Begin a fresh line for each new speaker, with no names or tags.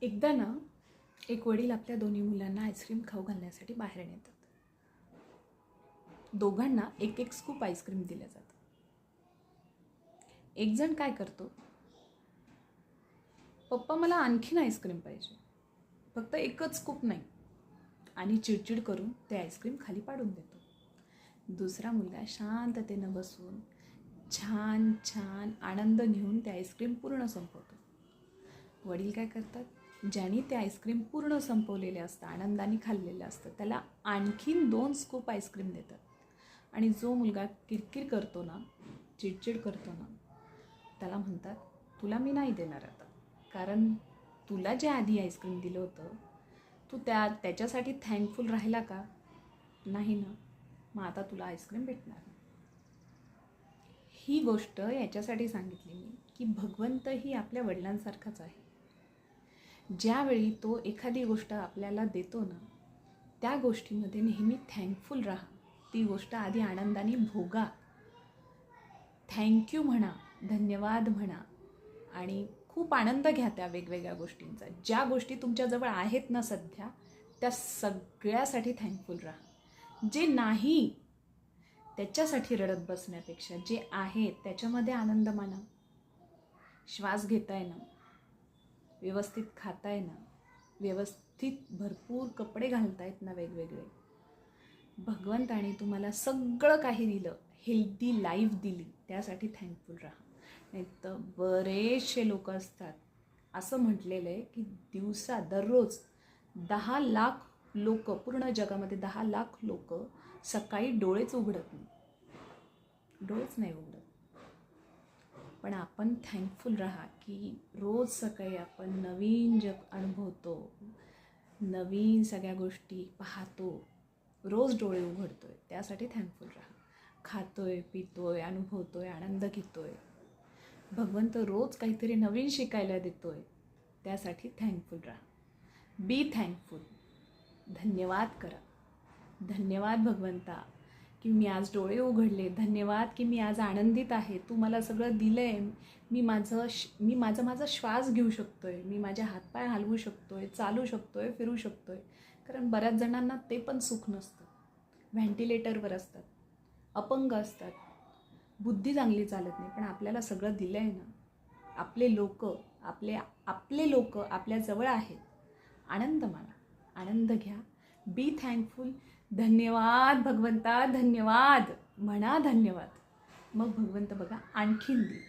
एकदा ना एक वडील आपल्या दोन्ही मुलांना आईस्क्रीम खाऊ घालण्यासाठी बाहेर नेतात. दोघांना एक एक स्कूप आईस्क्रीम दिलं जातं. एक जण काय करतो, पप्पा मला आणखीन आईस्क्रीम पाहिजे, फक्त एकच स्कूप नाही, आणि चिडचिड करून ते आईस्क्रीम खाली पाडून देतो. दुसरा मुलगा शांततेनं बसून छान छान आनंद घेऊन ते आईस्क्रीम पूर्ण संपवतो. वडील काय करतात, ज्याने ते आईस्क्रीम पूर्ण संपवलेले असतं, आनंदाने खाल्लेलं असतं, त्याला आणखीन 2 स्कूप आईस्क्रीम देतात. आणि जो मुलगा किरकिर करतो ना, चिडचिड करतो ना, त्याला म्हणतात, तुला मी नाही देणार आता, कारण तुला जे आधी आईस्क्रीम दिलं होतं तू त्याच्यासाठी थँकफुल राहिला का नाही ना, मग आता तुला आईस्क्रीम भेटणार नाही. ही गोष्ट याच्यासाठी सांगितली मी की भगवंतही आपल्या वडिलांसारखाच आहे. ज्यावेळी तो एखादी गोष्ट आपल्याला देतो ना, त्या गोष्टीमध्ये नेहमी थँकफुल राहा. ती गोष्ट आधी आनंदाने भोगा, थँक्यू म्हणा, धन्यवाद म्हणा, आणि खूप आनंद घ्या त्या वेगवेगळ्या गोष्टींचा. ज्या गोष्टी तुमच्याजवळ आहेत ना सध्या, त्या सगळ्यासाठी थँकफुल राहा. जे नाही त्याच्यासाठी रडत बसण्यापेक्षा जे आहे त्याच्यामध्ये आनंद माना. श्वास घेताय ना, व्यवस्थित खाताय ना, व्यवस्थित भरपूर कपडे घालतायत ना वेगवेगळे, भगवंताने तुम्हाला सगळं काही दिलं, हेल्दी लाईफ दिली, त्यासाठी थँकफुल राहा. नाही तर बरेचसे लोक असतात, असं म्हटलेलं आहे की दररोज 10 लाख लोक, पूर्ण जगामध्ये 10 लाख लोक सकाळी डोळेच उघडत नाही, डोळेच नाही उघडत. पण आपण थँकफुल राहा की रोज सकाळी आपण नवीन जग अनुभवतो, नवीन सगळ्या गोष्टी पाहतो, रोज डोळे उघडतोय, त्यासाठी थँकफुल राहा. खातोय, पितोय, अनुभवतोय, आनंद घेतोय, भगवंत रोज काहीतरी नवीन शिकायला देतोय, त्यासाठी थँकफुल राहा. बी थँकफुल. धन्यवाद करा. धन्यवाद भगवंता की मी आज डोळे उघडले, धन्यवाद की मी आज आनंदित आहे, तू मला सगळं दिलं आहे, मी माझा श्वास घेऊ शकतोय, मी माझे हातपाय हलवू शकतोय, चालू शकतोय, फिरू शकतोय. कारण बऱ्याच जणांना ते पण सुख नसतं, व्हेंटिलेटरवर असतात, अपंग असतात, बुद्धी चांगली चालत नाही, पण आपल्याला सगळं दिलं आहे ना. आपले लोक आपल्याजवळ आहेत. आनंद माना, आनंद घ्या, बी थँकफुल. धन्यवाद भगवंता, धन्यवाद म्हणा, धन्यवाद. मग भगवंत बघा आणखीन देईल.